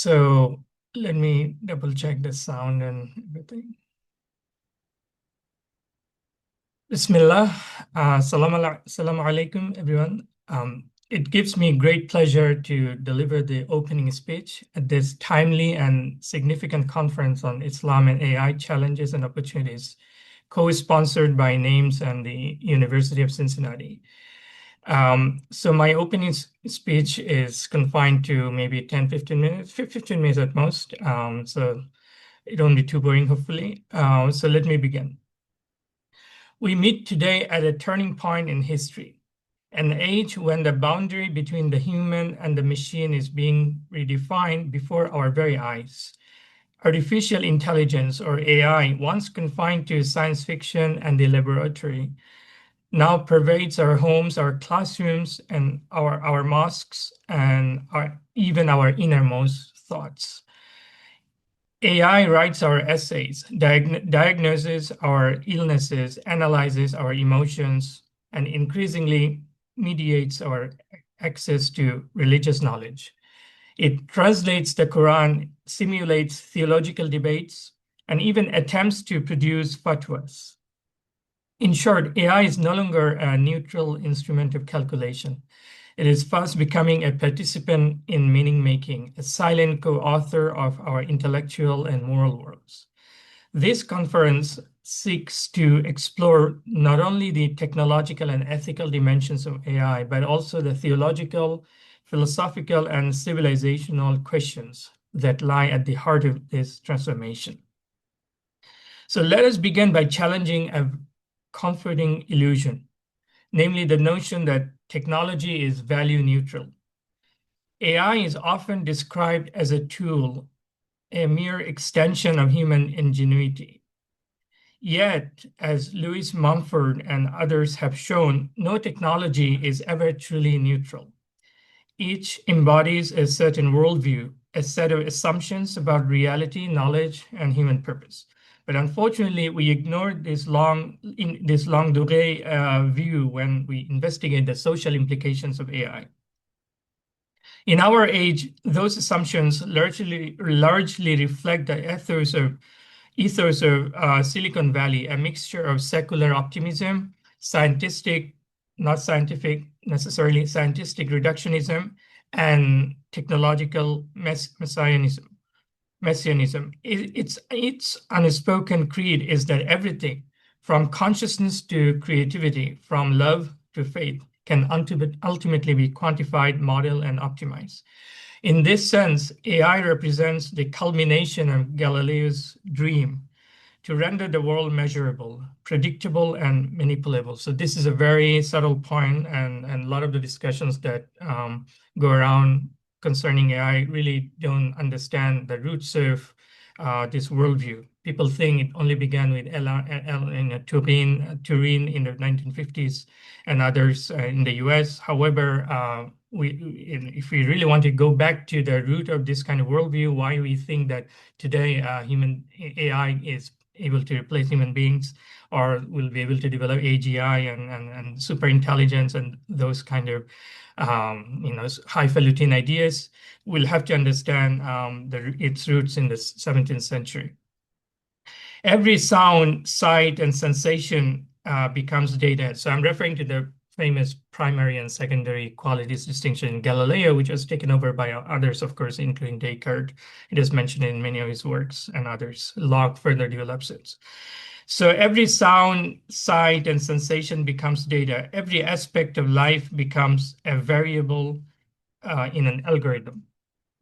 So let me double check the sound and everything. Bismillah. Assalamu alaikum, everyone. It gives me great pleasure to deliver the opening speech at this timely and significant conference on Islam and AI challenges and opportunities, co-sponsored by NAMES and the University of Cincinnati. So my opening speech is confined to maybe 10, 15 minutes, 15 minutes at most. So it won't be too boring, hopefully. So let me begin. We meet today at a turning point in history, an age when the boundary between the human and the machine is being redefined before our very eyes. Artificial intelligence, or AI, once confined to science fiction and the laboratory, now pervades our homes, our classrooms, and our mosques, and even our innermost thoughts. AI writes our essays, diagnoses our illnesses, analyzes our emotions, and increasingly mediates our access to religious knowledge. It translates the Quran, simulates theological debates, and even attempts to produce fatwas. In short, AI is no longer a neutral instrument of calculation. It is fast becoming a participant in meaning-making, a silent co-author of our intellectual and moral worlds. This conference seeks to explore not only the technological and ethical dimensions of AI, but also the theological, philosophical, and civilizational questions that lie at the heart of this transformation. So let us begin by challenging a comforting illusion, namely the notion that technology is value neutral. AI is often described as a tool, a mere extension of human ingenuity. Yet, as Louis Mumford and others have shown, no technology is ever truly neutral. Each embodies a certain worldview, a set of assumptions about reality, knowledge, and human purpose. But unfortunately, we ignore this longue durée view when we investigate the social implications of AI. In our age, those assumptions largely reflect the ethos of Silicon Valley, a mixture of secular optimism, not scientific necessarily, scientific reductionism, and technological messianism. Its unspoken creed is that everything, from consciousness to creativity, from love to faith, can ultimately be quantified, modeled, and optimized. In this sense, AI represents the culmination of Galileo's dream to render the world measurable, predictable, and manipulable. So this is a very subtle point, and a lot of the discussions that go around concerning AI really don't understand the roots of this worldview. People think it only began with Turing in the 1950s and others in the US. However, if we really want to go back to the root of this kind of worldview, why we think that today AI is able to replace human beings or will be able to develop AGI and super intelligence and those kind of highfalutin ideas, we'll have to understand its roots in the 17th century. Every sound, sight, and sensation becomes data. So I'm referring to the famous primary and secondary qualities distinction in Galileo, which was taken over by others, of course, including Descartes. It is mentioned in many of his works, and others. Locke further develops it. So every sound, sight, and sensation becomes data. Every aspect of life becomes a variable in an algorithm.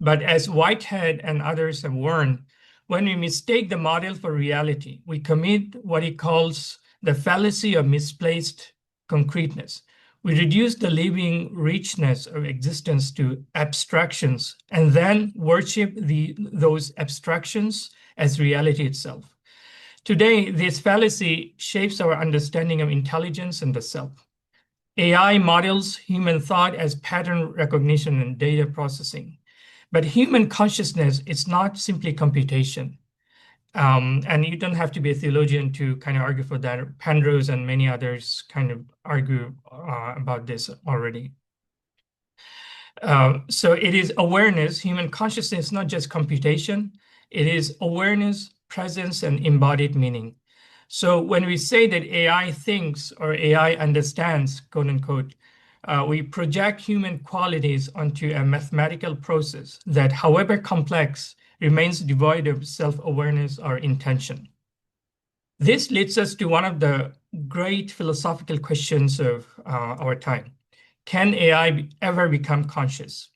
But as Whitehead and others have warned, when we mistake the model for reality, we commit what he calls the fallacy of misplaced concreteness. We reduce the living richness of existence to abstractions and then worship those abstractions as reality itself. Today, this fallacy shapes our understanding of intelligence and the self. AI models human thought as pattern recognition and data processing. But human consciousness is not simply computation. And you don't have to be a theologian to kind of argue for that. Penrose and many others kind of argue about this already. So it is awareness, human consciousness, not just computation. It is awareness, presence, and embodied meaning. So when we say that AI thinks or AI understands, quote unquote, we project human qualities onto a mathematical process that, however complex, remains devoid of self-awareness or intention. This leads us to one of the great philosophical questions of our time. Can AI ever become conscious?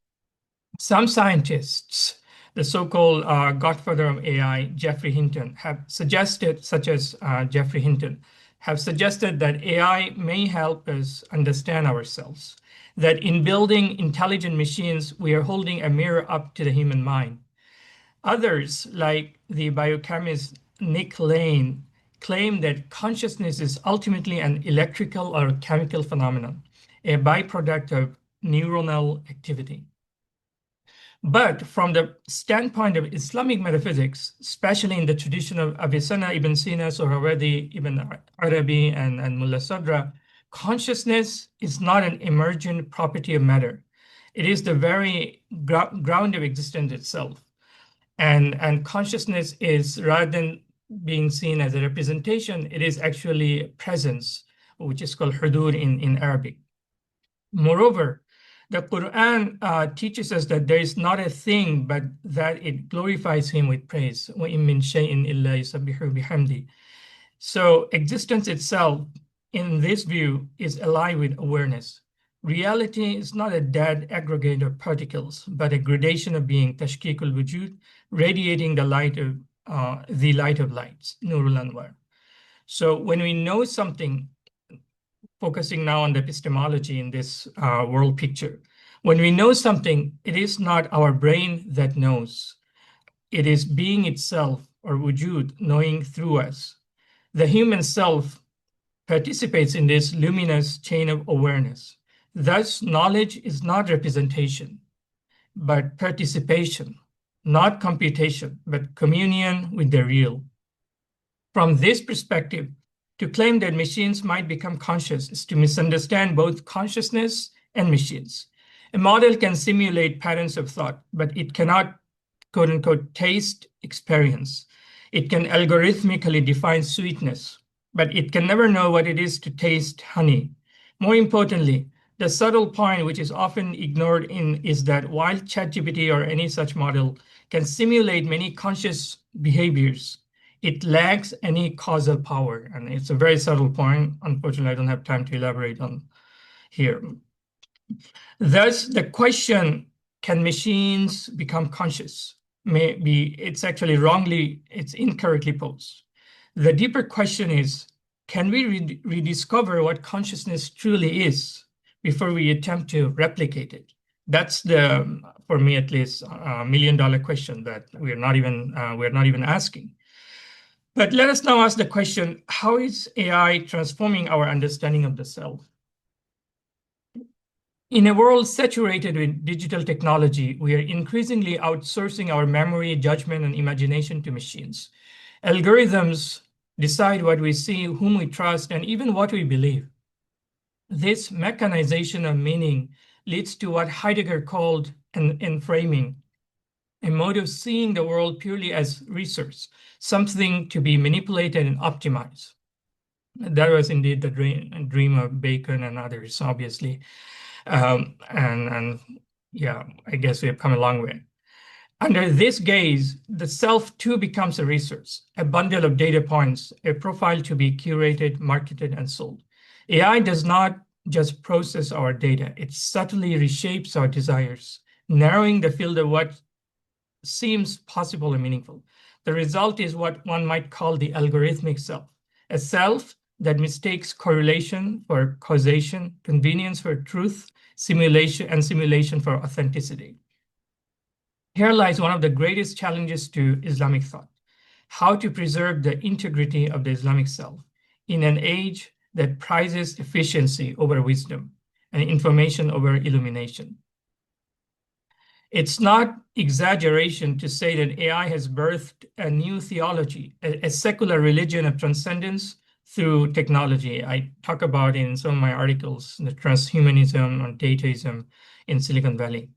Some scientists, the so-called godfather of AI, Geoffrey Hinton, have suggested, such as Geoffrey Hinton, have suggested that AI may help us understand ourselves, that in building intelligent machines, we are holding a mirror up to the human mind. Others, like the biochemist Nick Lane, claim that consciousness is ultimately an electrical or chemical phenomenon, a byproduct of neuronal activity. But from the standpoint of Islamic metaphysics, especially in the tradition of Avicenna, Ibn Sina, Sohrawardi, Ibn Arabi, and Mulla Sadra, consciousness is not an emergent property of matter. It is the very ground of existence itself. And consciousness is, rather than being seen as a representation, it is actually presence, which is called hudur in Arabic. Moreover, the Quran teaches us that there is not a thing, but that it glorifies him with praise. وَإِن مِّن شَيْءٍ إِلَّا يُسَبِّحُ بِحَمْدِهِ. So existence itself, in this view, is alive with awareness. Reality is not a dead aggregate of particles, but a gradation of being, tashkikul wujud, radiating the light of lights, Nurul Anwar. So when we know something, focusing now on the epistemology in this world picture, when we know something, it is not our brain that knows. It is being itself, or wujud, knowing through us. The human self participates in this luminous chain of awareness. Thus, knowledge is not representation, but participation, not computation, but communion with the real. From this perspective, to claim that machines might become conscious is to misunderstand both consciousness and machines. A model can simulate patterns of thought, but it cannot, quote unquote, taste experience. It can algorithmically define sweetness, but it can never know what it is to taste honey. More importantly, the subtle point which is often ignored is that while ChatGPT or any such model can simulate many conscious behaviors, it lacks any causal power. And it's a very subtle point. Unfortunately, I don't have time to elaborate on here. Thus, the question, can machines become conscious? It's actually it's incorrectly posed. The deeper question is, can we rediscover what consciousness truly is before we attempt to replicate it? That's for me at least, $1 million question that we're not even asking. But let us now ask the question, how is AI transforming our understanding of the self? In a world saturated with digital technology, we are increasingly outsourcing our memory, judgment, and imagination to machines. Algorithms decide what we see, whom we trust, and even what we believe. This mechanization of meaning leads to what Heidegger called enframing, a mode of seeing the world purely as resource, something to be manipulated and optimized. That was indeed the dream of Bacon and others, obviously. And yeah, I guess we have come a long way. Under this gaze, the self too becomes a resource, a bundle of data points, a profile to be curated, marketed, and sold. AI does not just process our data, it subtly reshapes our desires, narrowing the field of what seems possible and meaningful. The result is what one might call the algorithmic self, a self that mistakes correlation for causation, convenience for truth, simulation for authenticity. Here lies one of the greatest challenges to Islamic thought: how to preserve the integrity of the Islamic self in an age that prizes efficiency over wisdom and information over illumination. It's not exaggeration to say that AI has birthed a new theology, a secular religion of transcendence through technology. I talk about in some of my articles the transhumanism or dataism in Silicon Valley.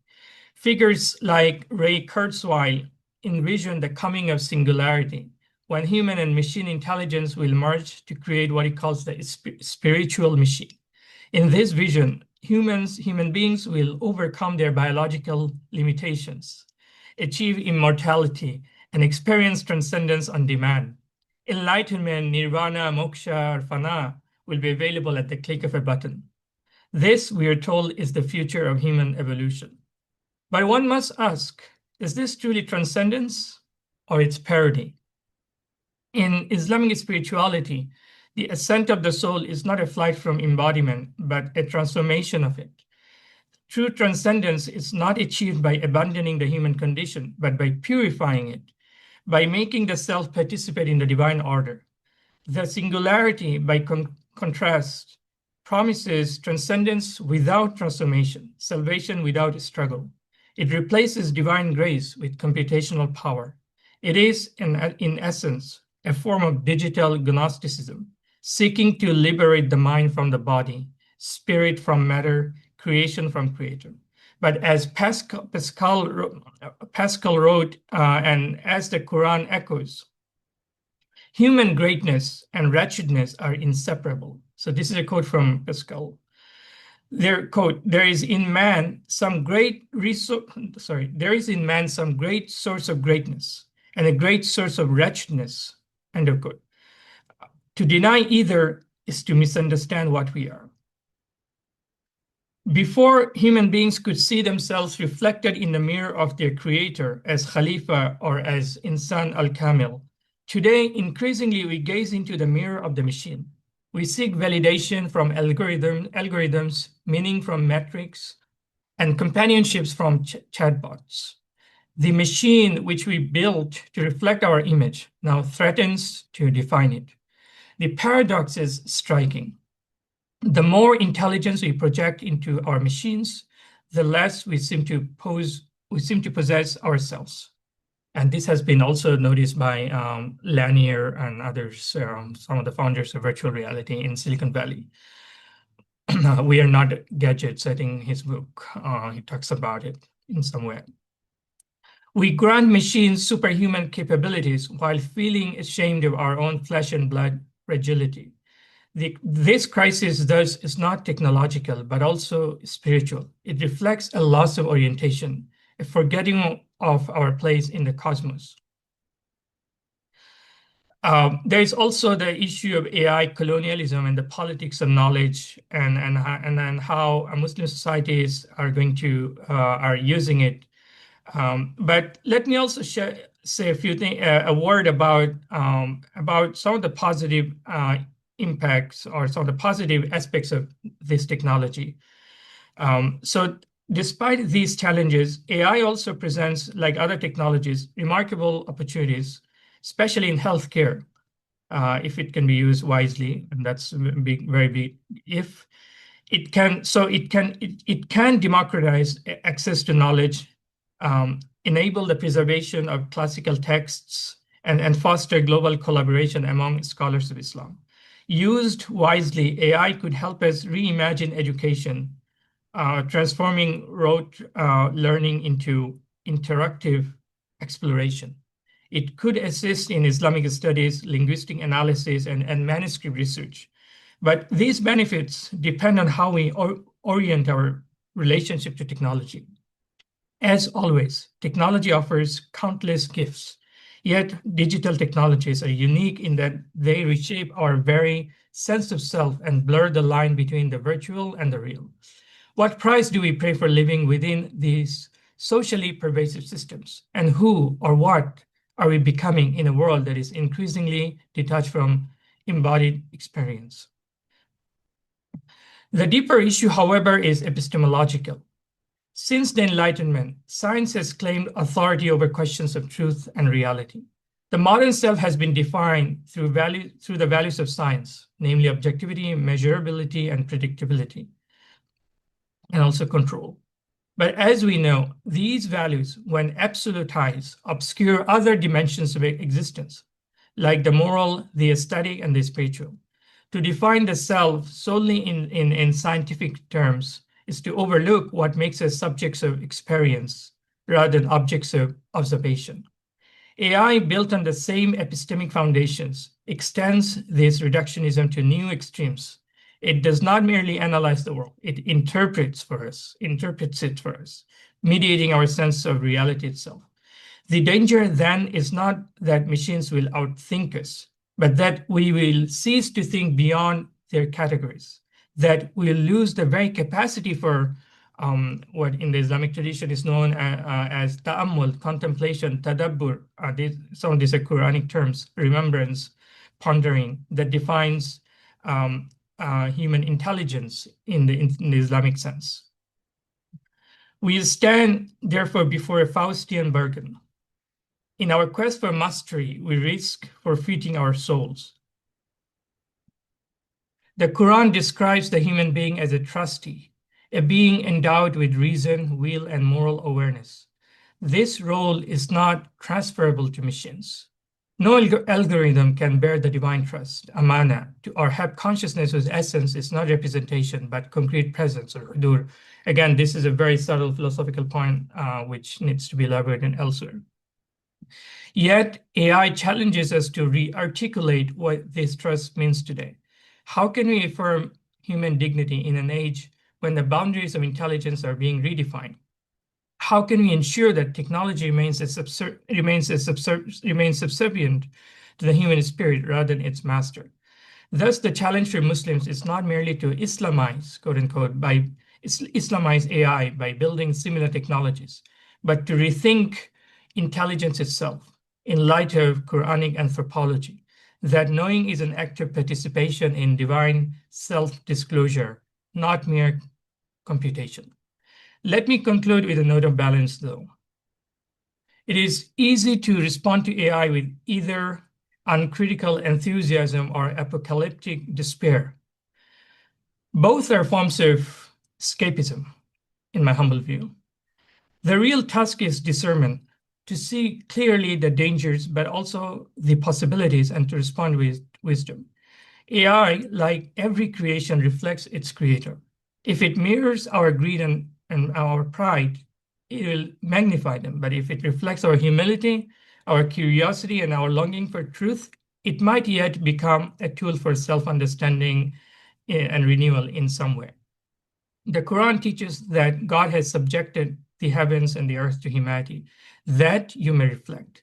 Figures like Ray Kurzweil envision the coming of singularity, when human and machine intelligence will merge to create what he calls the spiritual machine. In this vision, human beings will overcome their biological limitations, achieve immortality, and experience transcendence on demand. Enlightenment, nirvana, moksha, or fana will be available at the click of a button. This, we are told, is the future of human evolution. But one must ask, is this truly transcendence or its parody? In Islamic spirituality, the ascent of the soul is not a flight from embodiment, but a transformation of it. True transcendence is not achieved by abandoning the human condition, but by purifying it, by making the self participate in the divine order. The singularity, by contrast, promises transcendence without transformation, salvation without struggle. It replaces divine grace with computational power. It is, in essence, a form of digital Gnosticism, seeking to liberate the mind from the body, spirit from matter, creation from creator. But as Pascal wrote, and as the Quran echoes, human greatness and wretchedness are inseparable. So this is a quote from Pascal. Their quote, there is in man some great source of greatness and a great source of wretchedness, end of quote. To deny either is to misunderstand what we are. Before human beings could see themselves reflected in the mirror of their creator as Khalifa or as Insan al-Kamil, today increasingly we gaze into the mirror of the machine. We seek validation from algorithms, meaning from metrics, and companionships from chatbots. The machine which we built to reflect our image now threatens to define it. The paradox is striking. The more intelligence we project into our machines, the less we seem to possess ourselves. And this has been also noticed by Lanier and others, some of the founders of virtual reality in Silicon Valley. We are not gadgets, I think his book, he talks about it in some way. We grant machines superhuman capabilities while feeling ashamed of our own flesh and blood fragility. This crisis thus is not technological, but also spiritual. It reflects a loss of orientation, a forgetting of our place in the cosmos. There is also the issue of AI colonialism and the politics of knowledge, and how Muslim societies are going to are using it. But let me also say a word about some of the positive impacts or some of the positive aspects of this technology. So despite these challenges, AI also presents, like other technologies, remarkable opportunities, especially in healthcare, if it can be used wisely, and that's big, very big. If it can, it can democratize access to knowledge, enable the preservation of classical texts, and foster global collaboration among scholars of Islam. Used wisely, AI could help us reimagine education, transforming rote learning into interactive exploration. It could assist in Islamic studies, linguistic analysis, and manuscript research. But these benefits depend on how we orient our relationship to technology. As always, technology offers countless gifts, yet digital technologies are unique in that they reshape our very sense of self and blur the line between the virtual and the real. What price do we pay for living within these socially pervasive systems? And who or what are we becoming in a world that is increasingly detached from embodied experience? The deeper issue, however, is epistemological. Since the Enlightenment, science has claimed authority over questions of truth and reality. The modern self has been defined through the values of science, namely objectivity, measurability, and predictability, and also control. But as we know, these values, when absolutized, obscure other dimensions of existence, like the moral, the aesthetic, and the spiritual. To define the self solely in scientific terms is to overlook what makes us subjects of experience rather than objects of observation. AI, built on the same epistemic foundations, extends this reductionism to new extremes. It does not merely analyze the world, it interprets it for us, mediating our sense of reality itself. The danger then is not that machines will outthink us, but that we will cease to think beyond their categories, that we'll lose the very capacity for what in the Islamic tradition is known as ta'ammul, contemplation, tadabbur. Some of these are Quranic terms, remembrance, pondering, that defines human intelligence in the Islamic sense. We stand, therefore, before a Faustian bargain. In our quest for mastery, we risk forfeiting our souls. The Quran describes the human being as a trustee, a being endowed with reason, will, and moral awareness. This role is not transferable to machines. No algorithm can bear the divine trust, amana, or have consciousness whose essence is not representation, but concrete presence, or hudur. Again, this is a very subtle philosophical point which needs to be elaborated elsewhere. Yet, AI challenges us to re-articulate what this trust means today. How can we affirm human dignity in an age when the boundaries of intelligence are being redefined? How can we ensure that technology remains subservient to the human spirit rather than its master? Thus, the challenge for Muslims is not merely to Islamize, quote unquote, Islamize AI by building similar technologies, but to rethink intelligence itself in light of Quranic anthropology, that knowing is an active participation in divine self-disclosure, not mere computation. Let me conclude with a note of balance, though. It is easy to respond to AI with either uncritical enthusiasm or apocalyptic despair. Both are forms of escapism, in my humble view. The real task is discernment, to see clearly the dangers, but also the possibilities, and to respond with wisdom. AI, like every creation, reflects its creator. If it mirrors our greed and our pride, it will magnify them. But if it reflects our humility, our curiosity, and our longing for truth, it might yet become a tool for self-understanding and renewal in some way. The Quran teaches that God has subjected the heavens and the earth to humanity, that you may reflect.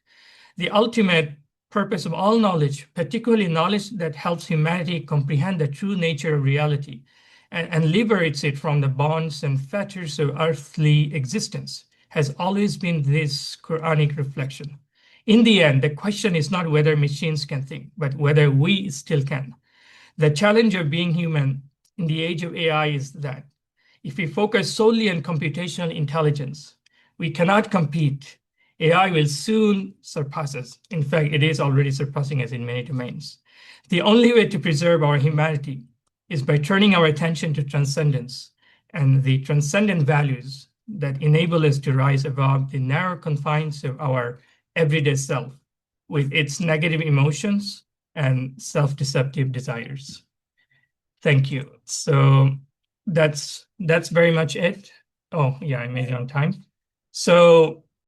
The ultimate purpose of all knowledge, particularly knowledge that helps humanity comprehend the true nature of reality and liberates it from the bonds and fetters of earthly existence, has always been this Quranic reflection. In the end, the question is not whether machines can think, but whether we still can. The challenge of being human in the age of AI is that if we focus solely on computational intelligence, we cannot compete. AI will soon surpass us. In fact, it is already surpassing us in many domains. The only way to preserve our humanity is by turning our attention to transcendence and the transcendent values that enable us to rise above the narrow confines of our everyday self with its negative emotions and self-deceptive desires. Thank you. So that's very much it. Oh, yeah, I made it on time. So